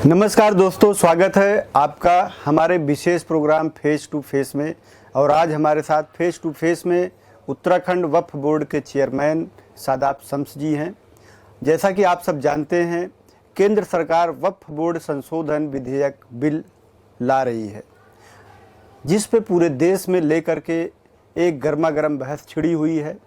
नमस्कार दोस्तों, स्वागत है आपका हमारे विशेष प्रोग्राम फेस टू फेस में। और आज हमारे साथ फेस टू फेस में उत्तराखंड वक्फ बोर्ड के चेयरमैन शादाब शम्स जी हैं। जैसा कि आप सब जानते हैं, केंद्र सरकार वक्फ बोर्ड संशोधन विधेयक बिल ला रही है, जिस पे पूरे देश में लेकर के एक गर्मा गर्म बहस छिड़ी हुई है।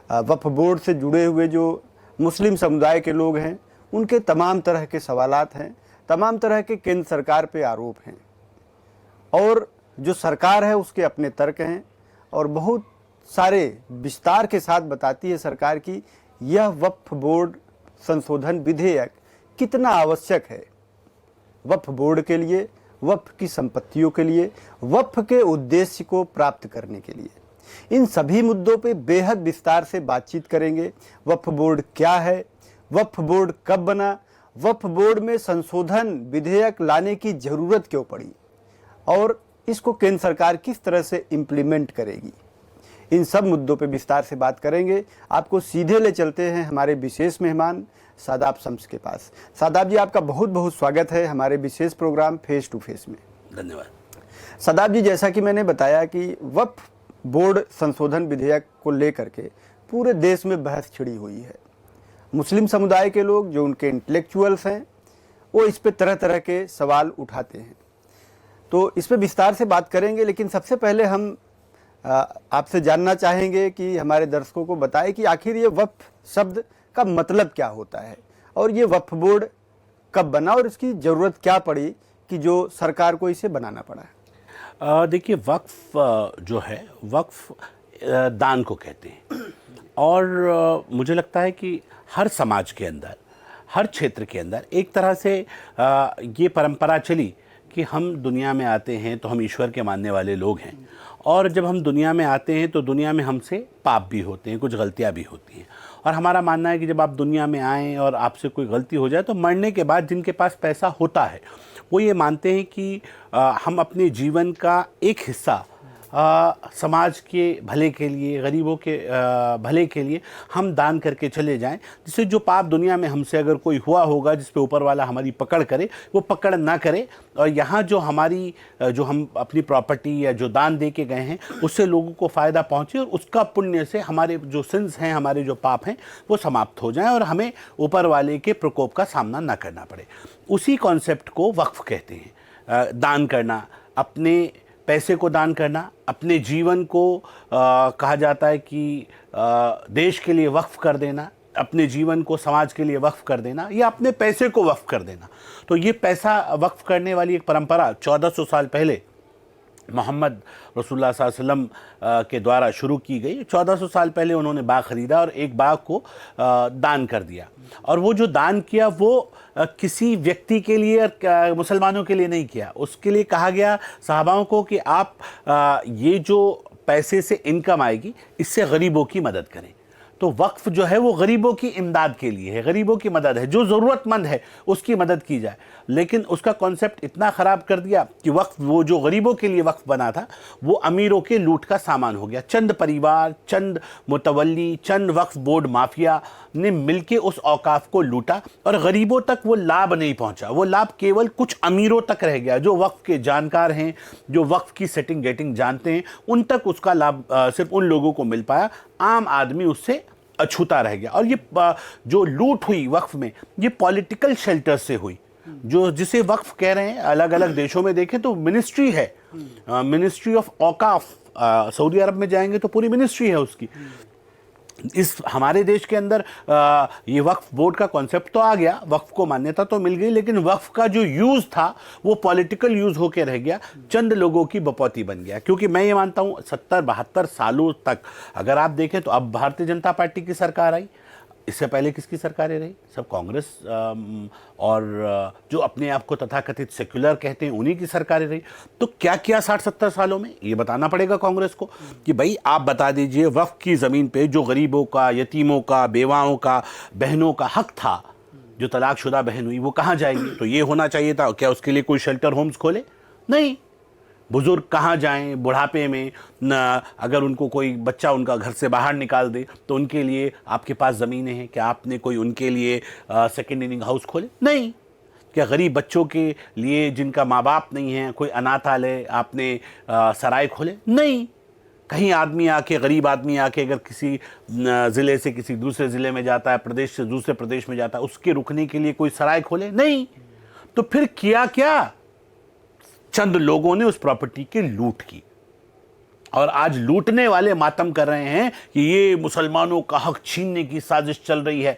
वक्फ बोर्ड से जुड़े हुए जो मुस्लिम समुदाय के लोग हैं, उनके तमाम तरह के सवालात हैं, तमाम तरह के केंद्र सरकार पे आरोप हैं, और जो सरकार है उसके अपने तर्क हैं, और बहुत सारे विस्तार के साथ बताती है सरकार की यह वक्फ बोर्ड संशोधन विधेयक कितना आवश्यक है वक्फ बोर्ड के लिए, वक्फ की संपत्तियों के लिए, वक्फ के उद्देश्य को प्राप्त करने के लिए। इन सभी मुद्दों पे बेहद विस्तार से बातचीत करेंगे। वक्फ बोर्ड क्या है, वक्फ बोर्ड कब बना, वक्फ बोर्ड में संशोधन विधेयक लाने की जरूरत क्यों पड़ी, और इसको केंद्र सरकार किस तरह से इम्प्लीमेंट करेगी। इन सब मुद्दों पे विस्तार से बात करेंगे। आपको सीधे ले चलते हैं हमारे विशेष मेहमान शादाब शम्स के पास। शादाब जी, आपका बहुत बहुत स्वागत है हमारे विशेष प्रोग्राम फेस टू फेस में। धन्यवाद। शादाब जी, जैसा कि मैंने बताया कि वक्फ बोर्ड संशोधन विधेयक को लेकर के पूरे देश में बहस छिड़ी हुई है। मुस्लिम समुदाय के लोग, जो उनके इंटेलेक्चुअल्स हैं, वो इस पे तरह तरह के सवाल उठाते हैं। तो इस पे विस्तार से बात करेंगे, लेकिन सबसे पहले हम आपसे जानना चाहेंगे कि हमारे दर्शकों को बताएं कि आखिर ये वक्फ शब्द का मतलब क्या होता है, और ये वक्फ बोर्ड कब बना, और इसकी ज़रूरत क्या पड़ी कि जो सरकार को इसे बनाना पड़ा। देखिए, वक्फ जो है, वक्फ दान को कहते हैं, और मुझे लगता है कि हर समाज के अंदर, हर क्षेत्र के अंदर एक तरह से ये परंपरा चली कि हम दुनिया में आते हैं तो हम ईश्वर के मानने वाले लोग हैं, और जब हम दुनिया में आते हैं तो दुनिया में हमसे पाप भी होते हैं, कुछ गलतियां भी होती हैं। और हमारा मानना है कि जब आप दुनिया में आएँ और आपसे कोई गलती हो जाए तो मरने के बाद जिनके पास पैसा होता है वो ये मानते हैं कि हम अपने जीवन का एक हिस्सा समाज के भले के लिए, गरीबों के भले के लिए हम दान करके चले जाएं, जिससे जो पाप दुनिया में हमसे अगर कोई हुआ होगा, जिस पे ऊपर वाला हमारी पकड़ करे, वो पकड़ ना करे, और यहाँ जो हमारी जो हम अपनी प्रॉपर्टी या जो दान दे के गए हैं उससे लोगों को फ़ायदा पहुँचे, और उसका पुण्य से हमारे जो सिंस हैं, हमारे जो पाप हैं, वो समाप्त हो जाएं और हमें ऊपर वाले के प्रकोप का सामना ना करना पड़े। उसी कॉन्सेप्ट को वक्फ कहते हैं। दान करना, अपने पैसे को दान करना, अपने जीवन को कहा जाता है कि देश के लिए वक्फ कर देना, अपने जीवन को समाज के लिए वक्फ कर देना, या अपने पैसे को वक्फ कर देना। तो ये पैसा वक्फ करने वाली एक परंपरा 1400 साल पहले मोहम्मद रसूलुल्लाह सल्लल्लाहु अलैहि वसल्लम के द्वारा शुरू की गई। 1400 साल पहले उन्होंने बाग ख़रीदा और एक बाग को दान कर दिया, और वो जो दान किया वो किसी व्यक्ति के लिए और मुसलमानों के लिए नहीं किया। उसके लिए कहा गया सहाबाओं को कि आप ये जो पैसे से इनकम आएगी, इससे गरीबों की मदद करें। तो वक्फ जो है वो गरीबों की इमदाद के लिए है, गरीबों की मदद है, जो ज़रूरतमंद है उसकी मदद की जाए। लेकिन उसका कॉन्सेप्ट इतना ख़राब कर दिया कि वक्फ, वो जो गरीबों के लिए वक्फ बना था, वो अमीरों के लूट का सामान हो गया। चंद परिवार, चंद मुतवल्ली, चंद वक्फ बोर्ड माफिया ने मिलके उस औकाफ को लूटा, और गरीबों तक वो लाभ नहीं पहुंचा। वो लाभ केवल कुछ अमीरों तक रह गया, जो वक्फ के जानकार हैं, जो वक्फ की सेटिंग गेटिंग जानते हैं, उन तक उसका लाभ सिर्फ उन लोगों को मिल पाया। आम आदमी उससे अछूता रह गया। और ये जो लूट हुई वक्फ में, ये पॉलिटिकल शेल्टर से हुई, जो जिसे वक्फ कह रहे हैं। अलग अलग देशों में देखें तो मिनिस्ट्री है, मिनिस्ट्री ऑफ औकाफ। सऊदी अरब में जाएंगे तो पूरी मिनिस्ट्री है उसकी। इस हमारे देश के अंदर ये वक्फ बोर्ड का कॉन्सेप्ट तो आ गया, वक्फ को मान्यता तो मिल गई, लेकिन वक्फ का जो यूज़ था वो पॉलिटिकल यूज़ होके रह गया, चंद लोगों की बपौती बन गया। क्योंकि मैं ये मानता हूँ 70-72 सालों तक अगर आप देखें तो अब भारतीय जनता पार्टी की सरकार आई, इससे पहले किसकी सरकारें रही? सब कांग्रेस और जो अपने आप को तथाकथित सेक्युलर कहते हैं उन्हीं की सरकारें रही। तो क्या किया 60-70 सालों में, ये बताना पड़ेगा कांग्रेस को कि भाई आप बता दीजिए, वक्फ की ज़मीन पे जो गरीबों का, यतीमों का, बेवाओं का, बहनों का हक था, जो तलाकशुदा बहन हुई, वो कहाँ जाएगी? तो ये होना चाहिए था। क्या उसके लिए कोई शेल्टर होम्स खोले? नहीं। बुज़ुर्ग कहाँ जाएं बुढ़ापे में? न अगर उनको कोई बच्चा उनका घर से बाहर निकाल दे तो उनके लिए आपके पास ज़मीनें हैं, क्या आपने कोई उनके लिए सेकेंड इनिंग हाउस खोले? नहीं। क्या गरीब बच्चों के लिए जिनका माँ बाप नहीं है, कोई अनाथालय आपने सराय खोले? नहीं। कहीं आदमी आके, गरीब आदमी आके अगर किसी ज़िले से किसी दूसरे ज़िले में जाता है, प्रदेश से दूसरे प्रदेश में जाता है, उसके रुकने के लिए कोई सराय खोले? नहीं। तो फिर किया क्या? चंद लोगों ने उस प्रॉपर्टी की लूट की, और आज लूटने वाले मातम कर रहे हैं कि ये मुसलमानों का हक छीनने की साजिश चल रही है।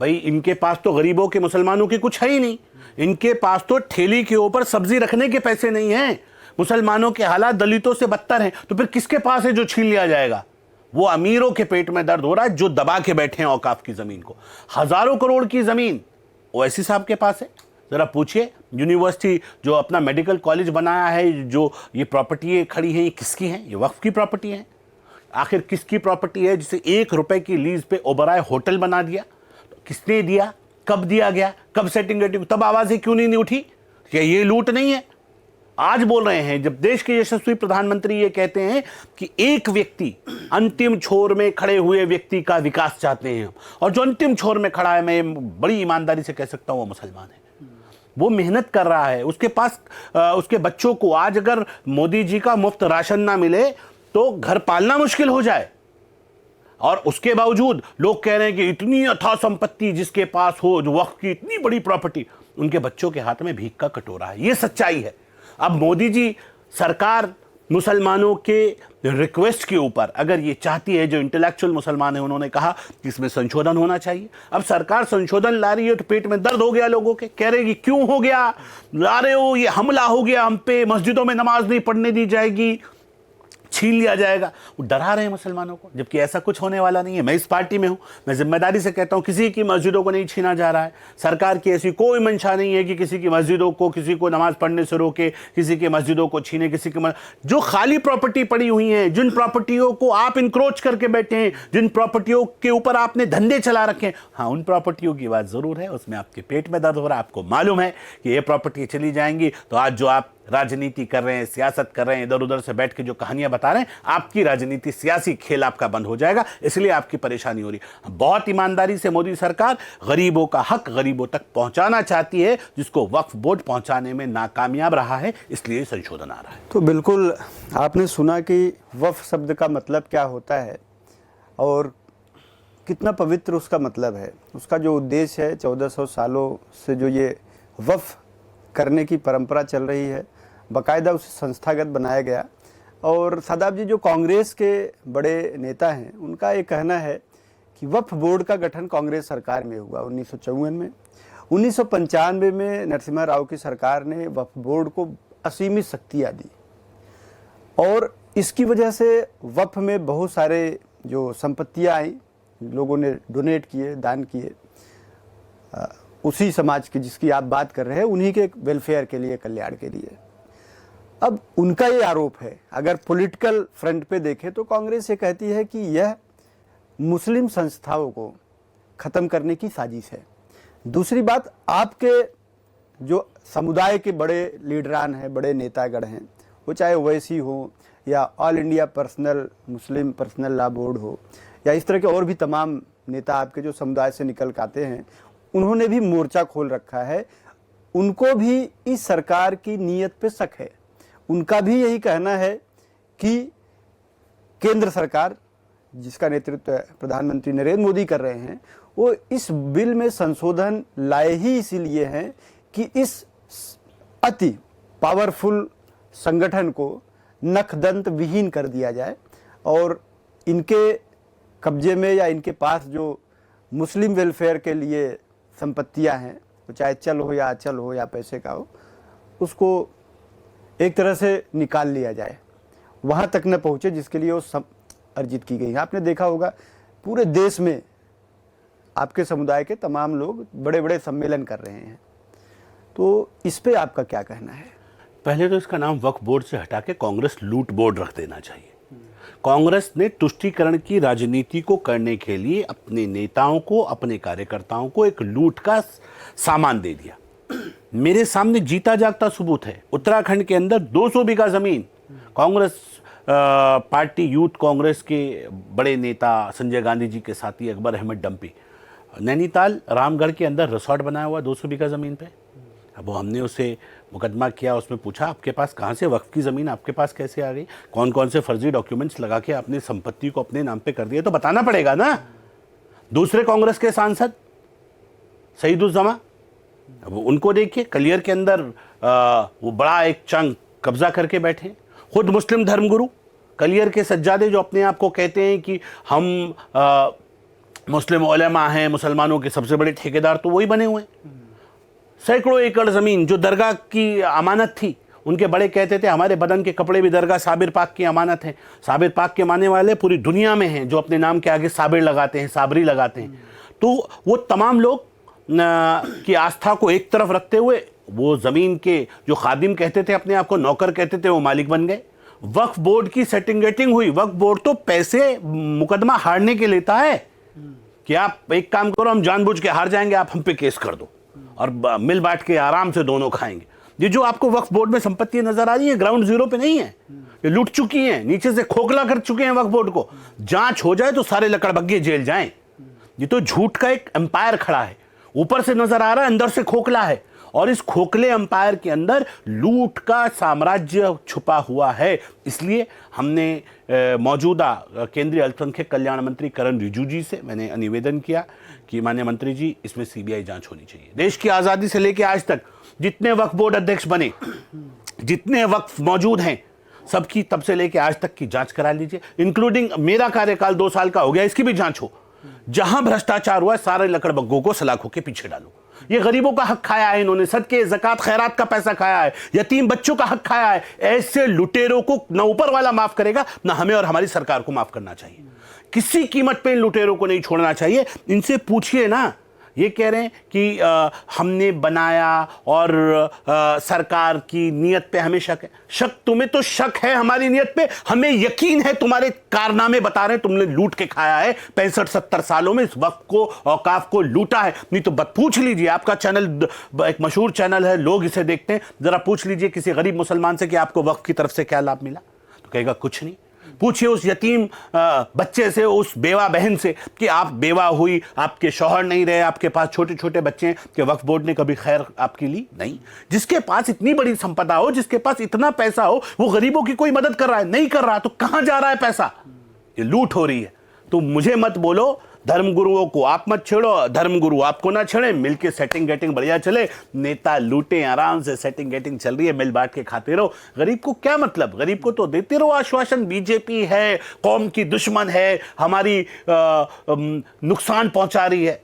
भाई, इनके पास तो गरीबों के, मुसलमानों के कुछ है ही नहीं। इनके पास तो ठेली के ऊपर सब्जी रखने के पैसे नहीं हैं। मुसलमानों के हालात दलितों से बदतर हैं, तो फिर किसके पास है जो छीन लिया जाएगा? वो अमीरों के पेट में दर्द हो रहा है जो दबा के बैठे हैं औकाफ की जमीन को। हजारों करोड़ की जमीन ओवैसी साहब के पास है। जरा पूछिए, यूनिवर्सिटी जो अपना मेडिकल कॉलेज बनाया है, जो ये प्रॉपर्टी खड़ी है, ये किसकी है? ये वक्फ की प्रॉपर्टी है। आखिर किसकी प्रॉपर्टी है जिसे 1 रुपए की लीज पे ओबराय होटल बना दिया? तो किसने दिया? कब दिया गया? कब सेटिंग वेटिंग? तब आवाजें क्यों नहीं उठी? क्या ये लूट नहीं है? आज बोल रहे हैं, जब देश के यशस्वी प्रधानमंत्री ये कहते हैं कि एक व्यक्ति, अंतिम छोर में खड़े हुए व्यक्ति का विकास चाहते हैं, और जो अंतिम छोर में खड़ा है, मैं बड़ी ईमानदारी से कह सकता हूं, वो मुसलमान है। वो मेहनत कर रहा है, उसके पास उसके बच्चों को आज अगर मोदी जी का मुफ्त राशन ना मिले तो घर पालना मुश्किल हो जाए, और उसके बावजूद लोग कह रहे हैं कि इतनी अथाह संपत्ति जिसके पास हो, जो वक्फ की इतनी बड़ी प्रॉपर्टी, उनके बच्चों के हाथ में भीख का कटोरा है। ये सच्चाई है। अब मोदी जी सरकार मुसलमानों के रिक्वेस्ट के ऊपर अगर ये चाहती है, जो इंटेलेक्चुअल मुसलमान है उन्होंने कहा कि इसमें संशोधन होना चाहिए। अब सरकार संशोधन ला रही है तो पेट में दर्द हो गया लोगों के, कह रहे कि क्यों हो गया, ला रहे हो, ये हमला हो गया हम पे, मस्जिदों में नमाज नहीं पढ़ने दी जाएगी, छीन लिया जाएगा। वो डरा रहे हैं मुसलमानों को, जबकि ऐसा कुछ होने वाला नहीं है। मैं इस पार्टी में हूं, मैं जिम्मेदारी से कहता हूं, किसी की मस्जिदों को नहीं छीना जा रहा है। सरकार की ऐसी कोई मंशा नहीं है कि किसी की मस्जिदों को, किसी को नमाज पढ़ने से रोके, किसी की मस्जिदों को छीने, किसी की जो खाली प्रॉपर्टी पड़ी हुई है, जिन प्रॉपर्टियों को आप इंक्रोच करके बैठे हैं, जिन प्रॉपर्टियों के ऊपर आपने धंधे चला रखे हैं, हाँ, उन प्रॉपर्टियों की बात जरूर है, उसमें आपके पेट में दर्द हो रहा है। आपको मालूम है कि ये प्रॉपर्टी चली जाएंगी तो आज जो आप राजनीति कर रहे हैं, सियासत कर रहे हैं, इधर उधर से बैठ के जो कहानियां बता रहे हैं, आपकी राजनीति, सियासी खेल आपका बंद हो जाएगा। इसलिए आपकी परेशानी हो रही है। बहुत ईमानदारी से मोदी सरकार गरीबों का हक गरीबों तक पहुंचाना चाहती है, जिसको वक्फ बोर्ड पहुंचाने में नाकामयाब रहा है, इसलिए संशोधन आ रहा है। तो बिल्कुल आपने सुना कि वक्फ शब्द का मतलब क्या होता है और कितना पवित्र उसका मतलब है। उसका जो उद्देश्य है, 1400 सालों से जो ये वक्फ करने की परंपरा चल रही है, बाकायदा उसे संस्थागत बनाया गया। और सादाब जी जो कांग्रेस के बड़े नेता हैं, उनका ये कहना है कि वक्फ बोर्ड का गठन कांग्रेस सरकार में हुआ 1954 में। 1995 में नरसिम्हा राव की सरकार ने वक्फ बोर्ड को असीमित शक्तियाँ दी, और इसकी वजह से वक्फ में बहुत सारे जो संपत्तियाँ आई, लोगों ने डोनेट किए, दान किए, उसी समाज के जिसकी आप बात कर रहे हैं, उन्हीं के वेलफेयर के लिए, कल्याण के लिए। अब उनका ये आरोप है, अगर पॉलिटिकल फ्रंट पे देखें तो कांग्रेस ये कहती है कि यह मुस्लिम संस्थाओं को ख़त्म करने की साजिश है। दूसरी बात, आपके जो समुदाय के बड़े लीडरान हैं, बड़े नेतागण हैं, वो चाहे ओवैसी हो या ऑल इंडिया पर्सनल मुस्लिम पर्सनल लॉ बोर्ड हो या इस तरह के और भी तमाम नेता आपके जो समुदाय से निकल के आते हैं, उन्होंने भी मोर्चा खोल रखा है। उनको भी इस सरकार की नीयत पे शक है। उनका भी यही कहना है कि केंद्र सरकार, जिसका नेतृत्व प्रधानमंत्री नरेंद्र मोदी कर रहे हैं, वो इस बिल में संशोधन लाए ही इसीलिए हैं कि इस अति पावरफुल संगठन को नखदंत विहीन कर दिया जाए, और इनके कब्जे में या इनके पास जो मुस्लिम वेलफेयर के लिए संपत्तियां हैं, वो चाहे चल हो या अचल हो या पैसे का हो, उसको एक तरह से निकाल लिया जाए, वहाँ तक न पहुँचे जिसके लिए वो अर्जित की गई है। आपने देखा होगा पूरे देश में आपके समुदाय के तमाम लोग बड़े बड़े सम्मेलन कर रहे हैं, तो इस पे आपका क्या कहना है? पहले तो इसका नाम वक्फ बोर्ड से हटा के कांग्रेस लूट बोर्ड रख देना चाहिए। कांग्रेस ने तुष्टीकरण की राजनीति को करने के लिए अपने नेताओं को, अपने कार्यकर्ताओं को एक लूट का सामान दे दिया। मेरे सामने जीता जागता सबूत है, उत्तराखंड के अंदर 200 बीघा जमीन कांग्रेस पार्टी, यूथ कांग्रेस के बड़े नेता संजय गांधी जी के साथी अकबर अहमद डंपी, नैनीताल रामगढ़ के अंदर रिसोर्ट बनाया हुआ 200 बीघा जमीन पे। अब वो हमने उसे मुकदमा किया, उसमें पूछा आपके पास कहाँ से वक्फ की ज़मीन आपके पास कैसे आ गई, कौन कौन से फर्जी डॉक्यूमेंट्स लगा के आपने संपत्ति को अपने नाम पे कर दिया, तो बताना पड़ेगा ना। दूसरे कांग्रेस के सांसद सईदुज्जमा, अब उनको देखिए कलियर के अंदर वो बड़ा एक चंक कब्जा करके बैठे। खुद मुस्लिम धर्मगुरु कलियर के सज्जादे जो अपने आप को कहते हैं कि हम मुस्लिम उलेमा हैं, मुसलमानों के सबसे बड़े ठेकेदार, तो वही बने हुए हैं। सैकड़ों एकड़ ज़मीन जो दरगाह की अमानत थी, उनके बड़े कहते थे हमारे बदन के कपड़े भी दरगाह साबिर पाक की अमानत हैं। साबिर पाक के मानने वाले पूरी दुनिया में हैं जो अपने नाम के आगे साबिर लगाते हैं, साबरी लगाते हैं। तो वो तमाम लोग की आस्था को एक तरफ रखते हुए वो ज़मीन के जो खादिम कहते थे, अपने आप को नौकर कहते थे, वो मालिक बन गए। वक्फ बोर्ड की सेटिंग गेटिंग हुई। वक्फ बोर्ड तो पैसे मुकदमा हारने के लेता है कि आप एक काम करो, हम जानबूझ के हार जाएंगे, आप हम पे केस कर दो और मिल बांट के आराम से दोनों खाएंगे। ये जो आपको वक्फ बोर्ड में संपत्ति नजर आ रही है, ग्राउंड जीरो पे नहीं है, ये लूट चुकी हैं, नीचे से खोखला कर चुके हैं वक्फ बोर्ड को। जांच हो जाए तो सारे लकड़बग्गे जेल जाएं। ये तो झूठ का एक एम्पायर खड़ा है, ऊपर से नजर आ रहा है, अंदर से खोखला है, और इस खोखले एम्पायर के अंदर लूट का साम्राज्य छुपा हुआ है। इसलिए हमने मौजूदा केंद्रीय अल्पसंख्यक कल्याण मंत्री करण रिजिजू जी से मैंने निवेदन किया कि माननीय मंत्री जी, इसमें सीबीआई जांच होनी चाहिए। देश की आज़ादी से लेकर आज तक जितने वक्फ बोर्ड अध्यक्ष बने, जितने वक्फ मौजूद हैं, सबकी तब से लेकर आज तक की जांच करा लीजिए, इंक्लूडिंग मेरा कार्यकाल 2 साल का हो गया, इसकी भी जांच हो। जहां भ्रष्टाचार हुआ है, सारे लकड़बग्गों को सलाखों के पीछे डालो। ये गरीबों का हक खाया है इन्होंने, सदके ज़कात खैरात का पैसा खाया है, यतीम बच्चों का हक खाया है। ऐसे लुटेरों को न ऊपर वाला माफ करेगा, न हमें और हमारी सरकार को माफ करना चाहिए। किसी कीमत पे इन लुटेरों को नहीं छोड़ना चाहिए। इनसे पूछिए ना, ये कह रहे हैं कि हमने बनाया और सरकार की नीयत पे हमें शक है। शक तुम्हें तो शक है हमारी नीयत पे, हमें यकीन है तुम्हारे कारनामे बता रहे हैं, तुमने लूट के खाया है 65-70 सालों में, इस वक्त को औकाफ को लूटा है। नहीं तो पूछ लीजिए, आपका चैनल एक मशहूर चैनल है, लोग इसे देखते हैं, जरा पूछ लीजिए किसी गरीब मुसलमान से कि आपको वक्त की तरफ से क्या लाभ मिला, तो कहेगा कुछ नहीं। पूछिए उस यतीम बच्चे से, उस बेवा बहन से कि आप बेवा हुई, आपके शौहर नहीं रहे, आपके पास छोटे छोटे बच्चे हैं, कि वक्फ बोर्ड ने कभी खैर आपकी ली? नहीं। जिसके पास इतनी बड़ी संपदा हो, जिसके पास इतना पैसा हो, वो गरीबों की कोई मदद कर रहा है? नहीं कर रहा। तो कहां जा रहा है पैसा? ये लूट हो रही है। तो मुझे मत बोलो, धर्मगुरुओं को आप मत छेड़ो, धर्मगुरु आपको ना छेड़े, मिलके सेटिंग गेटिंग बढ़िया चले, नेता लूटे, आराम से सेटिंग गेटिंग चल रही है, मिल बांट के खाते रहो। गरीब को क्या मतलब? गरीब को तो देते रहो आश्वासन, बीजेपी है, कौम की दुश्मन है, हमारी नुकसान पहुंचा रही है।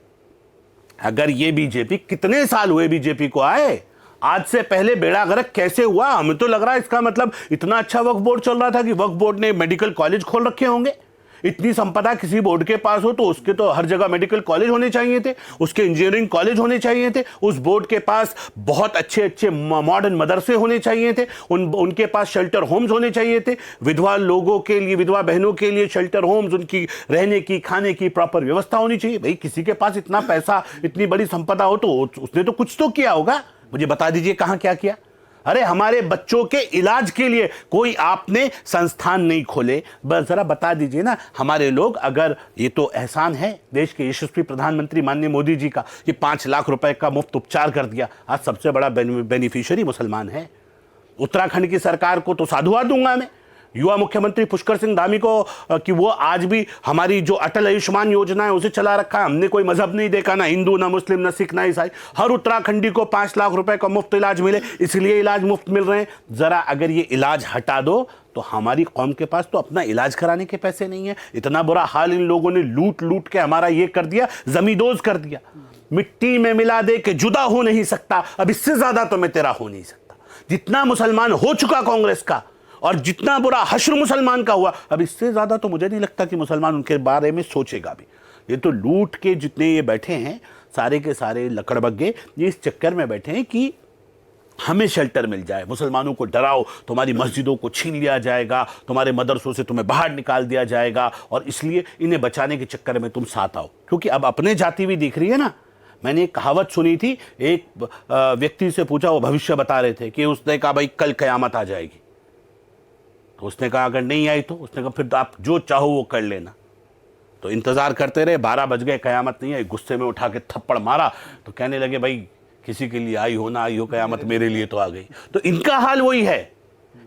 अगर ये बीजेपी, कितने साल हुए बीजेपी को आए, आज से पहले बेड़ा गर्क कैसे हुआ? हमें तो लग रहा है इसका मतलब इतना अच्छा वक्फ बोर्ड चल रहा था कि वक्फ बोर्ड ने मेडिकल कॉलेज खोल रखे होंगे। इतनी संपदा किसी बोर्ड के पास हो तो उसके तो हर जगह मेडिकल कॉलेज होने चाहिए थे, उसके इंजीनियरिंग कॉलेज होने चाहिए थे, उस बोर्ड के पास बहुत अच्छे अच्छे मॉडर्न मदरसे होने चाहिए थे, उनके पास शेल्टर होम्स होने चाहिए थे, विधवा लोगों के लिए, विधवा बहनों के लिए शेल्टर होम्स, उनकी रहने की, खाने की प्रॉपर व्यवस्था होनी चाहिए। भाई किसी के पास इतना पैसा, इतनी बड़ी संपदा हो तो उसने तो कुछ तो किया होगा। मुझे बता दीजिए कहां क्या किया? अरे हमारे बच्चों के इलाज के लिए कोई आपने संस्थान नहीं खोले, बस जरा बता दीजिए ना। हमारे लोग, अगर ये तो एहसान है देश के यशस्वी प्रधानमंत्री माननीय मोदी जी का कि 5 लाख रुपए का मुफ्त उपचार कर दिया, आज सबसे बड़ा बेनिफिशियरी मुसलमान है। उत्तराखंड की सरकार को तो साधुवाद दूंगा मैं, युवा मुख्यमंत्री पुष्कर सिंह धामी को, कि वो आज भी हमारी जो अटल आयुष्मान योजना है उसे चला रखा है। हमने कोई मजहब नहीं देखा, ना हिंदू, ना मुस्लिम, ना सिख, ना ईसाई, हर उत्तराखंडी को 5 लाख रुपए का मुफ्त इलाज मिले, इसलिए इलाज मुफ्त मिल रहे हैं। जरा अगर ये इलाज हटा दो तो हमारी कौम के पास तो अपना इलाज कराने के पैसे नहीं है। इतना बुरा हाल इन लोगों ने लूट लूट के हमारा ये कर दिया, जमींदोज कर दिया। मिट्टी में मिला दे के जुदा हो नहीं सकता, अब इससे ज्यादा तो मैं तेरा हो नहीं सकता। जितना मुसलमान हो चुका कांग्रेस का, और जितना बुरा हश्र मुसलमान का हुआ, अब इससे ज्यादा तो मुझे नहीं लगता कि मुसलमान उनके बारे में सोचेगा भी। ये तो लूट के जितने ये बैठे हैं, सारे के सारे लकड़बग्गे, ये इस चक्कर में बैठे हैं कि हमें शेल्टर मिल जाए, मुसलमानों को डराओ, तुम्हारी मस्जिदों को छीन लिया जाएगा, तुम्हारे मदरसों से तुम्हें बाहर निकाल दिया जाएगा, और इसलिए इन्हें बचाने के चक्कर में तुम साथ आओ। क्योंकि अब अपने जाति भी दिख रही है ना। मैंने एक कहावत सुनी थी, एक व्यक्ति से पूछा, वो भविष्य बता रहे थे, कि उसने कहा भाई कल कयामत आ जाएगी। तो उसने कहा अगर नहीं आई तो? उसने कहा फिर तो आप जो चाहो वो कर लेना। तो इंतजार करते रहे, 12 बज गए, कयामत नहीं आई, गुस्से में उठा के थप्पड़ मारा। तो कहने लगे भाई किसी के लिए आई हो ना आई हो कयामत मेरे लिए तो आ गई। तो इनका हाल वही है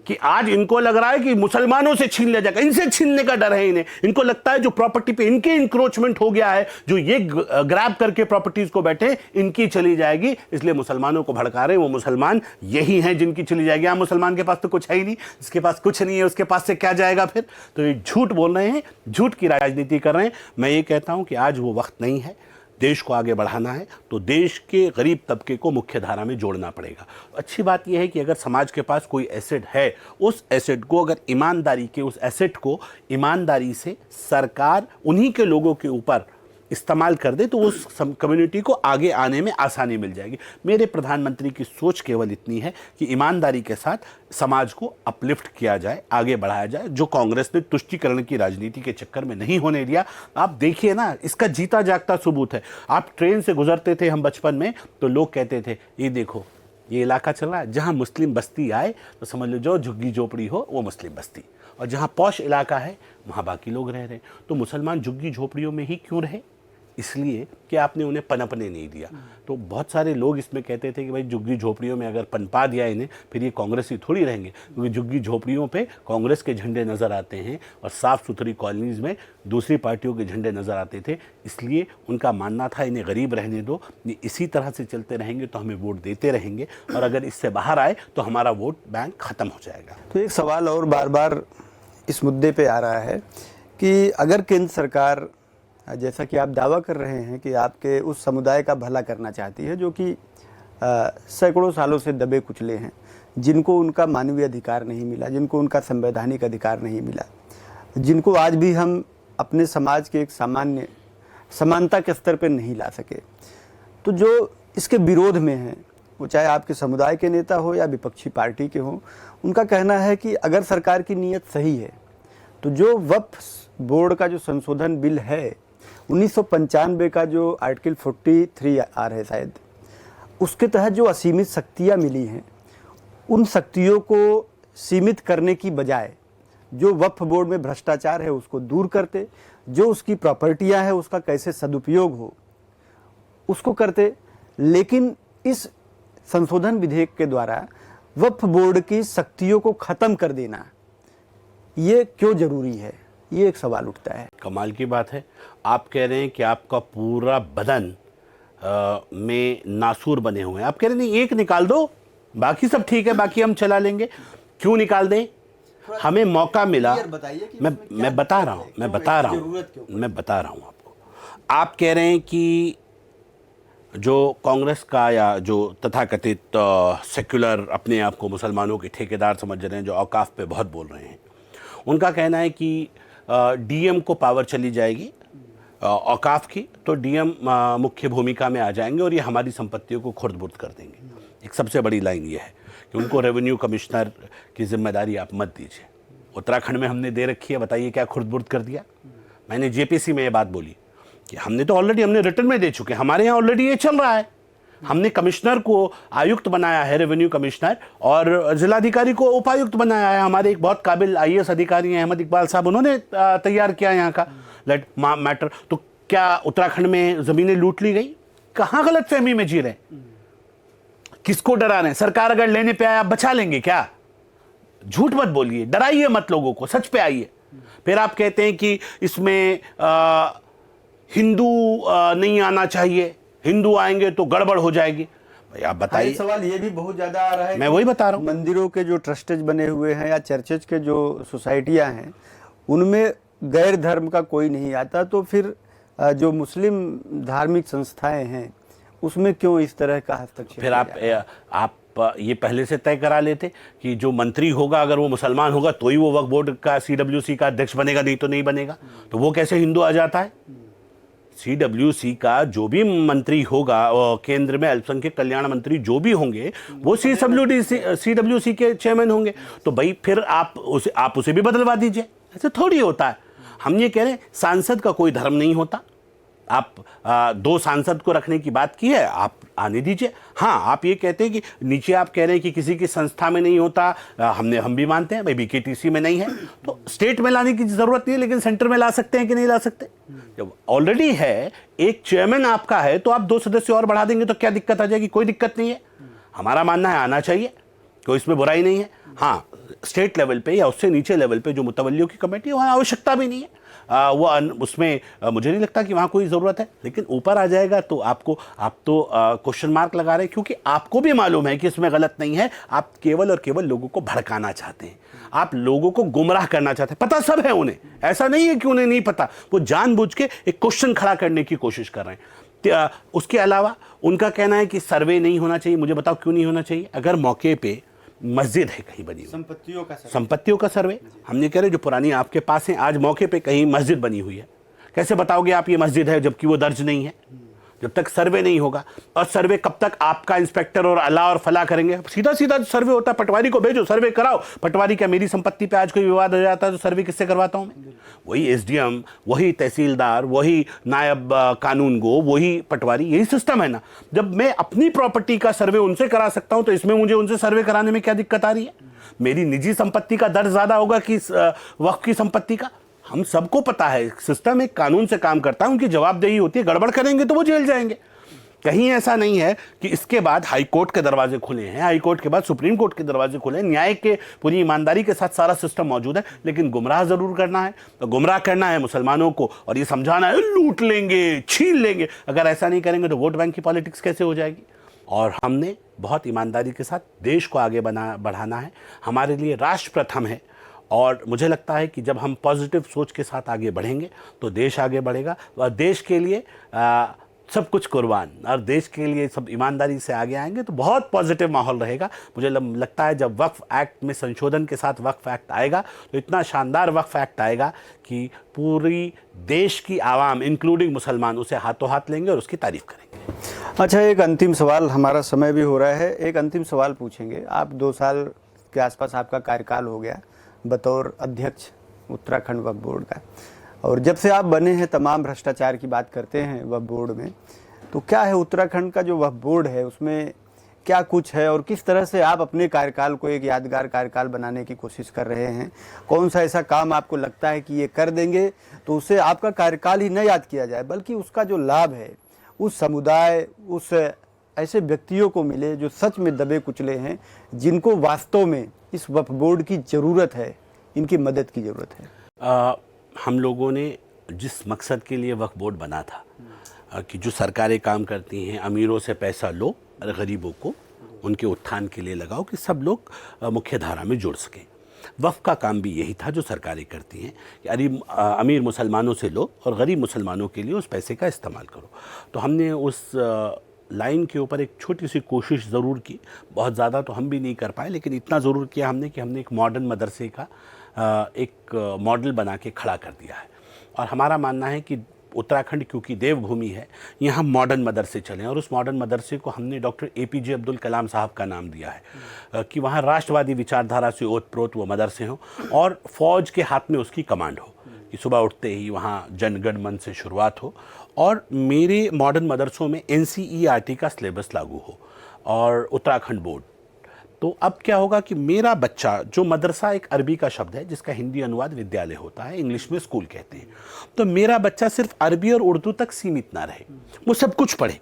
कि आज इनको लग रहा है कि मुसलमानों से छीन लिया जाएगा, इनसे छीनने का डर है इन्हें। इनको लगता है जो प्रॉपर्टी पे इनके इंक्रोचमेंट हो गया है, जो ये ग्रैब करके प्रॉपर्टीज को बैठे, इनकी चली जाएगी, इसलिए मुसलमानों को भड़का रहे हैं। वो मुसलमान यही हैं जिनकी चली जाएगी। यहाँ मुसलमान के पास तो कुछ है ही नहीं, इसके पास कुछ नहीं है, उसके पास से क्या जाएगा फिर? तो ये झूठ बोल रहे हैं, झूठ की राजनीति कर रहे हैं। मैं ये कहता हूं कि आज वो वक्त नहीं है। देश को आगे बढ़ाना है तो देश के गरीब तबके को मुख्य धारा में जोड़ना पड़ेगा। अच्छी बात यह है कि अगर समाज के पास कोई एसेट है, उस एसेट को अगर ईमानदारी के उस एसेट को ईमानदारी से सरकार उन्हीं के लोगों के ऊपर इस्तेमाल कर दे तो उस कम्युनिटी को आगे आने में आसानी मिल जाएगी। मेरे प्रधानमंत्री की सोच केवल इतनी है कि ईमानदारी के साथ समाज को अपलिफ्ट किया जाए, आगे बढ़ाया जाए, जो कांग्रेस ने तुष्टीकरण की राजनीति के चक्कर में नहीं होने दिया। आप देखिए ना, इसका जीता जागता सबूत है। आप ट्रेन से गुजरते थे हम बचपन में तो लोग कहते थे ये देखो ये इलाका चल रहा है, जहाँ मुस्लिम बस्ती आए तो समझ लो जो झुग्गी झोपड़ी हो वो मुस्लिम बस्ती, और जहाँ पॉश इलाका है वहाँ बाकी लोग रह रहे हैं। तो मुसलमान झुग्गी झोपड़ियों में ही क्यों रहे? इसलिए कि आपने उन्हें पनपने नहीं दिया। तो बहुत सारे लोग इसमें कहते थे कि भाई झुग्गी झोपड़ियों में अगर पनपा दिया इन्हें फिर ये कांग्रेसी थोड़ी रहेंगे, क्योंकि झुग्गी झोपड़ियों पे कांग्रेस के झंडे नज़र आते हैं और साफ़ सुथरी कॉलोनीज़ में दूसरी पार्टियों के झंडे नज़र आते थे। इसलिए उनका मानना था इन्हें गरीब रहने दो, ये इसी तरह से चलते रहेंगे तो हमें वोट देते रहेंगे, और अगर इससे बाहर आए तो हमारा वोट बैंक ख़त्म हो जाएगा। तो एक सवाल और बार बार इस मुद्दे पे आ रहा है कि अगर केंद्र सरकार, जैसा कि आप दावा कर रहे हैं कि आपके उस समुदाय का भला करना चाहती है जो कि सैकड़ों सालों से दबे कुचले हैं, जिनको उनका मानवीय अधिकार नहीं मिला, जिनको उनका संवैधानिक अधिकार नहीं मिला, जिनको आज भी हम अपने समाज के एक सामान्य समानता के स्तर पर नहीं ला सके, तो जो इसके विरोध में हैं, वो चाहे आपके समुदाय के नेता हो या विपक्षी पार्टी के हों, उनका कहना है कि अगर सरकार की नीयत सही है तो जो वक्फ बोर्ड का जो संशोधन बिल है 1995 का जो आर्टिकल 43 आर है शायद, उसके तहत जो असीमित शक्तियाँ मिली हैं, उन शक्तियों को सीमित करने की बजाय जो वक्फ बोर्ड में भ्रष्टाचार है उसको दूर करते, जो उसकी प्रॉपर्टियाँ हैं उसका कैसे सदुपयोग हो उसको करते। लेकिन इस संशोधन विधेयक के द्वारा वक्फ बोर्ड की शक्तियों को ख़त्म कर देना ये क्यों ज़रूरी है, ये एक सवाल उठता है। कमाल की बात है, आप कह रहे हैं कि आपका पूरा बदन में नासूर बने हुए हैं, आप कह रहे हैं नहीं एक निकाल दो, बाकी सब ठीक है, बाकी हम चला लेंगे। क्यों निकाल दें? हमें मौका मिला। मैं बता रहा हूँ आपको। आप कह रहे हैं कि जो कांग्रेस का या जो तथाकथित सेक्युलर अपने आप को मुसलमानों के ठेकेदार समझ रहे हैं, जो औकाफ पे बहुत बोल रहे हैं, उनका कहना है कि डीएम को पावर चली जाएगी औकाफ की, तो डीएम मुख्य भूमिका में आ जाएंगे और ये हमारी संपत्तियों को खुर्द-बुर्द कर देंगे। एक सबसे बड़ी लाइन ये है कि उनको रेवेन्यू कमिश्नर की जिम्मेदारी आप मत दीजिए। उत्तराखंड में हमने दे रखी है, बताइए क्या खुर्द-बुर्द कर दिया। मैंने जेपीसी में ये बात बोली कि हमने तो ऑलरेडी हमने रिटर्न में दे चुके हैं, हमारे यहाँ ऑलरेडी ये चल रहा है। हमने कमिश्नर को आयुक्त बनाया है, रेवेन्यू कमिश्नर, और जिलाधिकारी को उपायुक्त बनाया है। हमारे एक बहुत काबिल आईएएस अधिकारी हैं अहमद इकबाल साहब, उन्होंने तैयार किया यहाँ का मैटर। तो क्या उत्तराखंड में ज़मीनें लूट ली गई? कहाँ गलतफहमी में जी रहे हैं? किसको डरा रहे हैं? सरकार अगर लेने पे आए आप बचा लेंगे क्या? झूठ मत बोलिए, डराइए मत लोगों को, सच पे आइए। फिर आप कहते हैं कि इसमें हिंदू नहीं आना चाहिए, हिंदू आएंगे तो गड़बड़ हो जाएगी। भाई आप बताइए। सवाल ये भी बहुत ज्यादा आ रहा है, मैं वही बता रहा हूँ। मंदिरों के जो ट्रस्टेज बने हुए हैं या चर्चेज के जो सोसाइटियां हैं, उनमें गैर धर्म का कोई नहीं आता, तो फिर जो मुस्लिम धार्मिक संस्थाएं हैं उसमें क्यों इस तरह का हस्तक्षेप? फिर आप ये पहले से तय करा लेते कि जो मंत्री होगा अगर वो मुसलमान होगा तो ही वो वक्फ बोर्ड का सीडब्ल्यूसी का अध्यक्ष बनेगा, नहीं तो नहीं बनेगा। तो वो कैसे हिंदू आ जाता है? सीडब्ल्यूसी का जो भी मंत्री होगा, केंद्र में अल्पसंख्यक कल्याण मंत्री जो भी होंगे, वो सीडब्ल्यूसी के चेयरमैन होंगे। तो भाई फिर आप उसे भी बदलवा दीजिए। ऐसे थोड़ी होता है। हम ये कह रहे हैं सांसद का कोई धर्म नहीं होता, आप 2 सांसद को रखने की बात की है, आप आने दीजिए। हाँ, आप ये कहते हैं कि नीचे आप कह रहे हैं कि किसी की संस्था में नहीं होता, हम भी मानते हैं भाई बीकेटीसी में नहीं है, तो स्टेट में लाने की जरूरत नहीं है, लेकिन सेंटर में ला सकते हैं कि नहीं ला सकते? जब ऑलरेडी है, एक चेयरमैन आपका है, तो आप 2 सदस्य और बढ़ा देंगे तो क्या दिक्कत आ जाएगी? कोई दिक्कत नहीं है। हमारा मानना है आना चाहिए, कोई इसमें बुराई नहीं है। हाँ, स्टेट लेवल पे या उससे नीचे लेवल पे जो मुतवल्लियों की कमेटी है, वहाँ आवश्यकता भी नहीं है। उसमें मुझे नहीं लगता कि वहाँ कोई ज़रूरत है। लेकिन ऊपर आ जाएगा तो आप तो क्वेश्चन मार्क लगा रहे हैं, क्योंकि आपको भी मालूम है कि इसमें गलत नहीं है। आप केवल और केवल लोगों को भड़काना चाहते हैं, आप लोगों को गुमराह करना चाहते हैं। पता सब है उन्हें, ऐसा नहीं है कि उन्हें नहीं पता। वो जानबूझ के एक क्वेश्चन खड़ा करने की कोशिश कर रहे हैं। उसके अलावा उनका कहना है कि सर्वे नहीं होना चाहिए। मुझे बताओ क्यों नहीं होना चाहिए? अगर मौके पे मस्जिद है कहीं बनी हुई, संपत्तियों का सर्वे, हमने कह रहे जो पुरानी आपके पास है, आज मौके पे कहीं मस्जिद बनी हुई है, कैसे बताओगे आप ये मस्जिद है जबकि वो दर्ज नहीं है? जब तक सर्वे नहीं होगा। और सर्वे कब तक आपका इंस्पेक्टर और अला और फला करेंगे? सीधा सीधा सर्वे होता है, पटवारी को भेजो, सर्वे कराओ। पटवारी क्या, मेरी संपत्ति पे आज कोई विवाद हो जाता है तो सर्वे किससे करवाता हूं मैं? वही एसडीएम, वही तहसीलदार, वही नायब कानून गो, वही पटवारी, यही सिस्टम है ना। जब मैं अपनी प्रॉपर्टी का सर्वे उनसे करा सकता हूं तो इसमें मुझे उनसे सर्वे कराने में क्या दिक्कत आ रही है? मेरी निजी संपत्ति का दर्ज ज्यादा होगा कि वक्फ की संपत्ति का? हम सबको पता है सिस्टम एक कानून से काम करता है, उनकी जवाबदेही होती है। गड़बड़ करेंगे तो वो जेल जाएंगे। कहीं ऐसा नहीं है कि इसके बाद हाई कोर्ट के दरवाजे खुले हैं, हाई कोर्ट के बाद सुप्रीम कोर्ट के दरवाजे खुले हैं, न्याय के पूरी ईमानदारी के साथ सारा सिस्टम मौजूद है। लेकिन गुमराह जरूर करना है, तो गुमराह करना है मुसलमानों को और ये समझाना है लूट लेंगे, छीन लेंगे। अगर ऐसा नहीं करेंगे तो वोट बैंक की पॉलिटिक्स कैसे हो जाएगी? और हमने बहुत ईमानदारी के साथ देश को आगे बढ़ाना है। हमारे लिए राष्ट्र प्रथम है और मुझे लगता है कि जब हम पॉजिटिव सोच के साथ आगे बढ़ेंगे तो देश आगे बढ़ेगा। और देश के लिए सब कुछ कुर्बान, और देश के लिए सब ईमानदारी से आगे आएंगे तो बहुत पॉजिटिव माहौल रहेगा। मुझे लगता है जब वक्फ एक्ट में संशोधन के साथ वक्फ एक्ट आएगा तो इतना शानदार वक्फ एक्ट आएगा कि पूरी देश की आवाम इंक्लूडिंग मुसलमान उसे हाथों हाथ लेंगे और उसकी तारीफ करेंगे। अच्छा, एक अंतिम सवाल, हमारा समय भी हो रहा है, एक अंतिम सवाल पूछेंगे। आप 2 साल के आसपास आपका कार्यकाल हो गया बतौर अध्यक्ष उत्तराखंड वक्फ बोर्ड का, और जब से आप बने हैं तमाम भ्रष्टाचार की बात करते हैं वक्फ बोर्ड में, तो क्या है उत्तराखंड का जो वक्फ बोर्ड है उसमें क्या कुछ है और किस तरह से आप अपने कार्यकाल को एक यादगार कार्यकाल बनाने की कोशिश कर रहे हैं? कौन सा ऐसा काम आपको लगता है कि ये कर देंगे तो उससे आपका कार्यकाल ही न याद किया जाए, बल्कि उसका जो लाभ है उस समुदाय, उस ऐसे व्यक्तियों को मिले जो सच में दबे कुचले हैं, जिनको वास्तव में इस वक्फ बोर्ड की ज़रूरत है, इनकी मदद की ज़रूरत है? हम लोगों ने जिस मकसद के लिए वक्फ बोर्ड बना था कि जो सरकारें काम करती हैं, अमीरों से पैसा लो और गरीबों को उनके उत्थान के लिए लगाओ कि सब लोग मुख्य धारा में जुड़ सकें। वक्फ का काम भी यही था जो सरकारें करती हैं कि अमीर मुसलमानों से लो और गरीब मुसलमानों के लिए उस पैसे का इस्तेमाल करो। तो हमने उस लाइन के ऊपर एक छोटी सी कोशिश ज़रूर की, बहुत ज़्यादा तो हम भी नहीं कर पाए, लेकिन इतना ज़रूर किया हमने कि हमने एक मॉडर्न मदरसे का एक मॉडल बना के खड़ा कर दिया है। और हमारा मानना है कि उत्तराखंड क्योंकि देवभूमि है, यहाँ मॉडर्न मदरसे चलें, और उस मॉडर्न मदरसे को हमने डॉक्टर APJ अब्दुल कलाम साहब का नाम दिया है कि वहाँ राष्ट्रवादी विचारधारा से ओतप्रोत वो मदरसे हों और फ़ौज के हाथ में उसकी कमांड हो कि सुबह उठते ही वहाँ जनगण मन से शुरुआत हो। और मेरे मॉडर्न मदरसों में NCERT का सिलेबस लागू हो और उत्तराखंड बोर्ड। तो अब क्या होगा कि मेरा बच्चा, जो मदरसा एक अरबी का शब्द है जिसका हिंदी अनुवाद विद्यालय होता है, इंग्लिश में स्कूल कहते हैं, तो मेरा बच्चा सिर्फ अरबी और उर्दू तक सीमित ना रहे, वो सब कुछ पढ़े।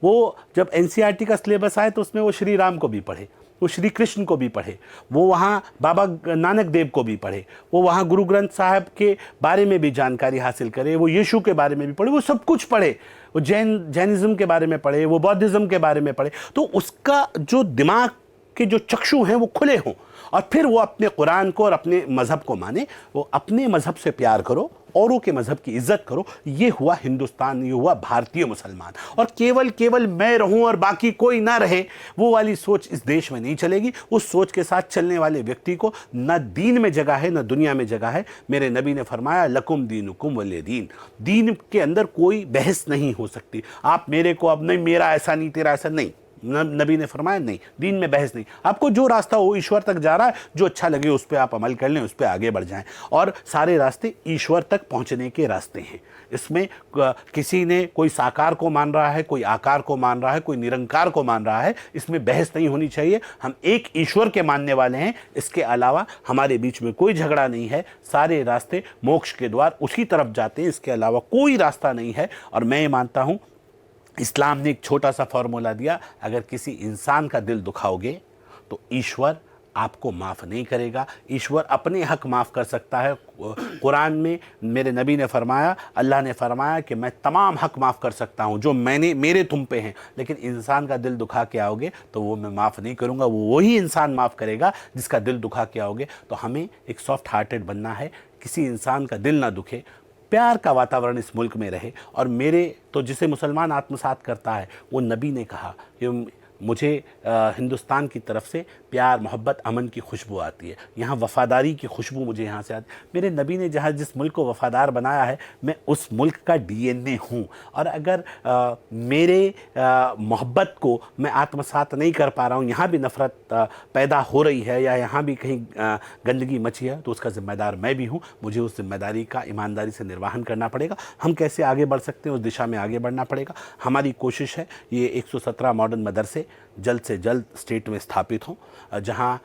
वो जब NCERT का सिलेबस आए तो उसमें वो श्री राम को भी पढ़े, वो श्री कृष्ण को भी पढ़े, वो वहाँ बाबा नानक देव को भी पढ़े, वो वहाँ गुरु ग्रंथ साहब के बारे में भी जानकारी हासिल करे, वो यीशु के बारे में भी पढ़े, वो सब कुछ पढ़े, वो जैनिज़्म के बारे में पढ़े, वो बौद्धिज़्म के बारे में पढ़े। तो उसका जो दिमाग के जो चक्षु हैं वो खुले हों और फिर वो अपने कुरान को और अपने मज़हब को माने। वो अपने मज़हब से प्यार करो, औरों के मज़हब की इज्जत करो। ये हुआ हिंदुस्तान, ये हुआ भारतीय मुसलमान। और केवल मैं रहूं और बाकी कोई ना रहे, वो वाली सोच इस देश में नहीं चलेगी। उस सोच के साथ चलने वाले व्यक्ति को न दीन में जगह है न दुनिया में जगह है। मेरे नबी ने फरमाया लकुम दीनुकुम वलिय दीन। दीन के अंदर कोई बहस नहीं हो सकती। आप मेरे को अब नहीं, मेरा ऐसा नहीं, तेरा ऐसा नहीं। नबी ने फरमाया नहीं, दीन में बहस नहीं। आपको जो रास्ता हो ईश्वर तक जा रहा है, जो अच्छा लगे उस पर आप अमल कर लें, उस पर आगे बढ़ जाएं। और सारे रास्ते ईश्वर तक पहुंचने के रास्ते हैं। इसमें किसी ने कोई साकार को मान रहा है, कोई आकार को मान रहा है, कोई निरंकार को मान रहा है, इसमें बहस नहीं होनी चाहिए। हम एक ईश्वर के मानने वाले हैं, इसके अलावा हमारे बीच में कोई झगड़ा नहीं है। सारे रास्ते मोक्ष के द्वार उसी तरफ जाते हैं, इसके अलावा कोई रास्ता नहीं है। और मैं ये मानता हूं, इस्लाम ने एक छोटा सा फॉर्मूला दिया, अगर किसी इंसान का दिल दुखाओगे तो ईश्वर आपको माफ़ नहीं करेगा। ईश्वर अपने हक माफ़ कर सकता है। कुरान में मेरे नबी ने फरमाया, अल्लाह ने फरमाया कि मैं तमाम हक माफ़ कर सकता हूँ जो मेरे तुम पे हैं, लेकिन इंसान का दिल दुखा के आओगे तो वो मैं माफ़ नहीं करूँगा। वो वही इंसान माफ़ करेगा जिसका दिल दुखा के आओगे। तो हमें एक सॉफ्ट हार्टेड बनना है, किसी इंसान का दिल ना दुखे, प्यार का वातावरण इस मुल्क में रहे। और मेरे तो जिसे मुसलमान आत्मसात करता है, वो नबी ने कहा कि मुझे हिंदुस्तान की तरफ से प्यार, मोहब्बत, अमन की खुशबू आती है, यहाँ वफ़ादारी की खुशबू मुझे यहाँ से आती है। मेरे नबी ने जहाँ जिस मुल्क को वफ़ादार बनाया है, मैं उस मुल्क का डीएनए हूँ। और अगर मेरे मोहब्बत को मैं आत्मसात नहीं कर पा रहा हूँ, यहाँ भी नफ़रत पैदा हो रही है या यहाँ भी कहीं गंदगी मची है, तो उसका ज़िम्मेदार मैं भी हूँ। मुझे उस ज़िम्मेदारी का ईमानदारी से निर्वहन करना पड़ेगा। हम कैसे आगे बढ़ सकते हैं, उस दिशा में आगे बढ़ना पड़ेगा। हमारी कोशिश है ये 117 मॉडर्न मदरसे जल्द से जल्द स्टेट में स्थापित हों, जहां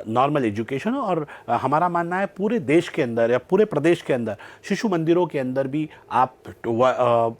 नॉर्मल एजुकेशन हो। और हमारा मानना है पूरे देश के अंदर या पूरे प्रदेश के अंदर शिशु मंदिरों के अंदर भी आप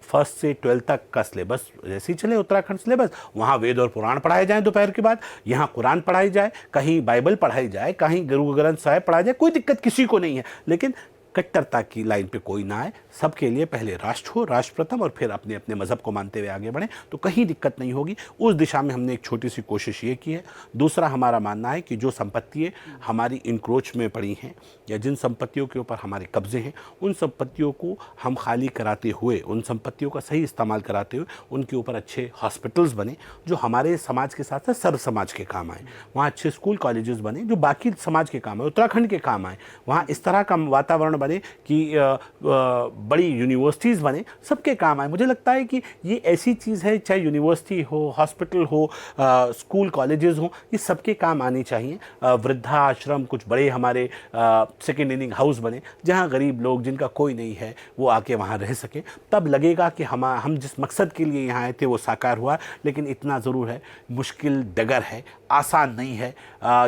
1st से 12th तक का सिलेबस जैसे ही चले उत्तराखंड सिलेबस, वहाँ वेद और पुराण पढ़ाए जाएं दोपहर के बाद, यहाँ कुरान पढ़ाई जाए, कहीं बाइबल पढ़ाई जाए, कहीं गुरु ग्रंथ साहिब पढ़ाया जाए। कोई दिक्कत किसी को नहीं है, लेकिन कट्टरता की लाइन पे कोई ना आए। सबके लिए पहले राष्ट्र हो, राष्ट्र प्रथम, और फिर अपने अपने मज़हब को मानते हुए आगे बढ़ें, तो कहीं दिक्कत नहीं होगी। उस दिशा में हमने एक छोटी सी कोशिश ये की है। दूसरा हमारा मानना है कि जो संपत्तियाँ हमारी इंक्रोच में पड़ी हैं या जिन संपत्तियों के ऊपर हमारे कब्जे हैं, उन संपत्तियों को हम खाली कराते हुए, उन संपत्तियों का सही इस्तेमाल कराते हुए उनके ऊपर अच्छे हॉस्पिटल्स बने जो हमारे समाज के साथ साथ सर्व समाज के काम आए। वहाँ अच्छे स्कूल कॉलेजेस बने जो बाकी समाज के काम आए, उत्तराखंड के काम आए। वहाँ इस तरह का वातावरण बने कि बड़ी यूनिवर्सिटीज़ बने, सबके काम आए। मुझे लगता है कि ये ऐसी चीज़ है, चाहे यूनिवर्सिटी हो, हॉस्पिटल हो, स्कूल कॉलेजेस हो, ये सबके काम आनी चाहिए। वृद्धाश्रम, कुछ बड़े हमारे सेकेंड इनिंग हाउस बने जहाँ गरीब लोग जिनका कोई नहीं है वो आके वहाँ रह सके। तब लगेगा कि हम जिस मकसद के लिए यहाँ आए थे वो साकार हुआ। लेकिन इतना ज़रूर है, मुश्किल डगर है, आसान नहीं है।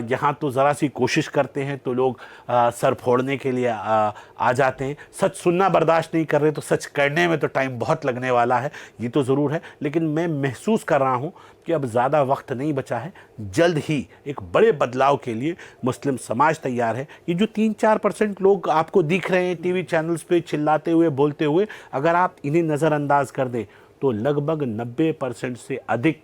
यहाँ तो ज़रा सी कोशिश करते हैं तो लोग सर फोड़ने के लिए आ जाते हैं। सच सुनना बर्दाश्त नहीं कर रहे तो सच करने में तो टाइम बहुत लगने वाला है, ये तो ज़रूर है। लेकिन मैं महसूस कर रहा हूँ कि अब ज़्यादा वक्त नहीं बचा है। जल्द ही एक बड़े बदलाव के लिए मुस्लिम समाज तैयार है। ये जो 3-4% लोग आपको दिख रहे हैं टीवी चैनल्स पे चिल्लाते हुए, बोलते हुए, अगर आप इन्हें नज़रअंदाज कर दें तो लगभग 90% से अधिक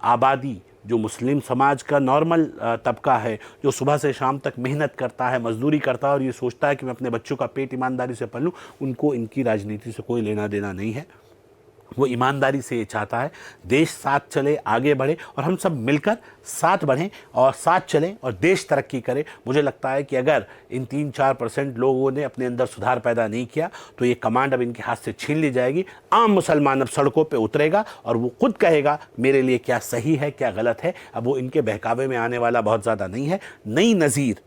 आबादी जो मुस्लिम समाज का नॉर्मल तबका है, जो सुबह से शाम तक मेहनत करता है, मजदूरी करता है और ये सोचता है कि मैं अपने बच्चों का पेट ईमानदारी से पालूं, उनको इनकी राजनीति से कोई लेना देना नहीं है। वो ईमानदारी से ये चाहता है देश साथ चले, आगे बढ़े और हम सब मिलकर साथ बढ़ें और साथ चलें और देश तरक्की करे। मुझे लगता है कि अगर इन 3-4% लोगों ने अपने अंदर सुधार पैदा नहीं किया तो ये कमांड अब इनके हाथ से छीन ली जाएगी। आम मुसलमान अब सड़कों पे उतरेगा और वो खुद कहेगा मेरे लिए क्या सही है, क्या गलत है। अब वो इनके बहकावे में आने वाला बहुत ज़्यादा नहीं है। नई नज़ीर,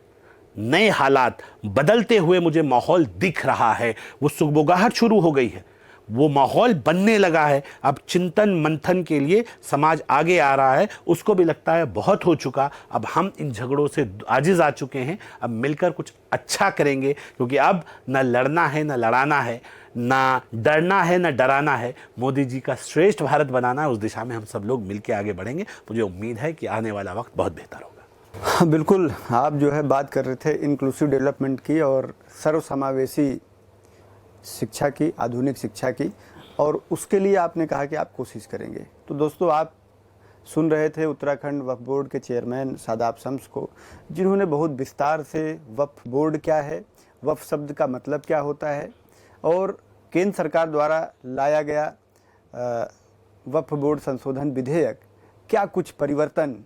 नए हालात, बदलते हुए मुझे माहौल दिख रहा है। वो सुगबुगाहट शुरू हो गई है, वो माहौल बनने लगा है। अब चिंतन मंथन के लिए समाज आगे आ रहा है। उसको भी लगता है बहुत हो चुका, अब हम इन झगड़ों से आजिज़ आ चुके हैं, अब मिलकर कुछ अच्छा करेंगे। क्योंकि अब न लड़ना है, न लड़ाना है, ना डरना है, न डराना है। मोदी जी का श्रेष्ठ भारत बनाना है, उस दिशा में हम सब लोग मिलकर आगे बढ़ेंगे। मुझे उम्मीद है कि आने वाला वक्त बहुत बेहतर होगा। हाँ, बिल्कुल। आप जो है बात कर रहे थे इंक्लूसिव डेवलपमेंट की और सर्वसमावेशी शिक्षा की, आधुनिक शिक्षा की, और उसके लिए आपने कहा कि आप कोशिश करेंगे। तो दोस्तों, आप सुन रहे थे उत्तराखंड वक्फ बोर्ड के चेयरमैन सादाब शम्स को, जिन्होंने बहुत विस्तार से वक्फ बोर्ड क्या है, वक्फ शब्द का मतलब क्या होता है और केंद्र सरकार द्वारा लाया गया वक्फ बोर्ड संशोधन विधेयक क्या कुछ परिवर्तन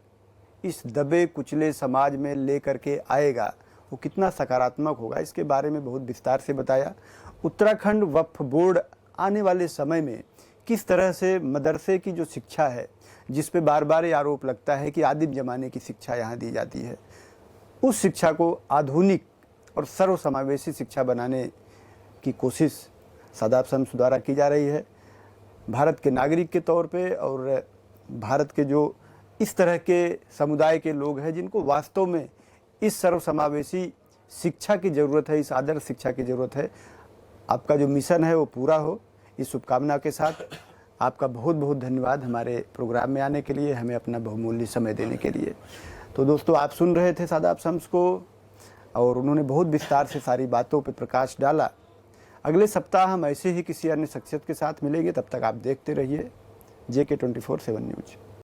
इस दबे कुचले समाज में ले करके आएगा, वो कितना सकारात्मक होगा, इसके बारे में बहुत विस्तार से बताया। उत्तराखंड वक्फ बोर्ड आने वाले समय में किस तरह से मदरसे की जो शिक्षा है, जिस पे बार बार ये आरोप लगता है कि आदिम ज़माने की शिक्षा यहाँ दी जाती है, उस शिक्षा को आधुनिक और सर्वसमावेशी शिक्षा बनाने की कोशिश सादाब शम्स द्वारा की जा रही है। भारत के नागरिक के तौर पे और भारत के जो इस तरह के समुदाय के लोग हैं जिनको वास्तव में इस सर्वसमावेशी शिक्षा की ज़रूरत है, इस आदर्श शिक्षा की ज़रूरत है, आपका जो मिशन है वो पूरा हो, इस शुभकामना के साथ आपका बहुत बहुत धन्यवाद हमारे प्रोग्राम में आने के लिए, हमें अपना बहुमूल्य समय देने के लिए। तो दोस्तों, आप सुन रहे थे सादाब शम्स को और उन्होंने बहुत विस्तार से सारी बातों पर प्रकाश डाला। अगले सप्ताह हम ऐसे ही किसी अन्य शख्सियत के साथ मिलेंगे, तब तक आप देखते रहिए JK 24/7 न्यूज़।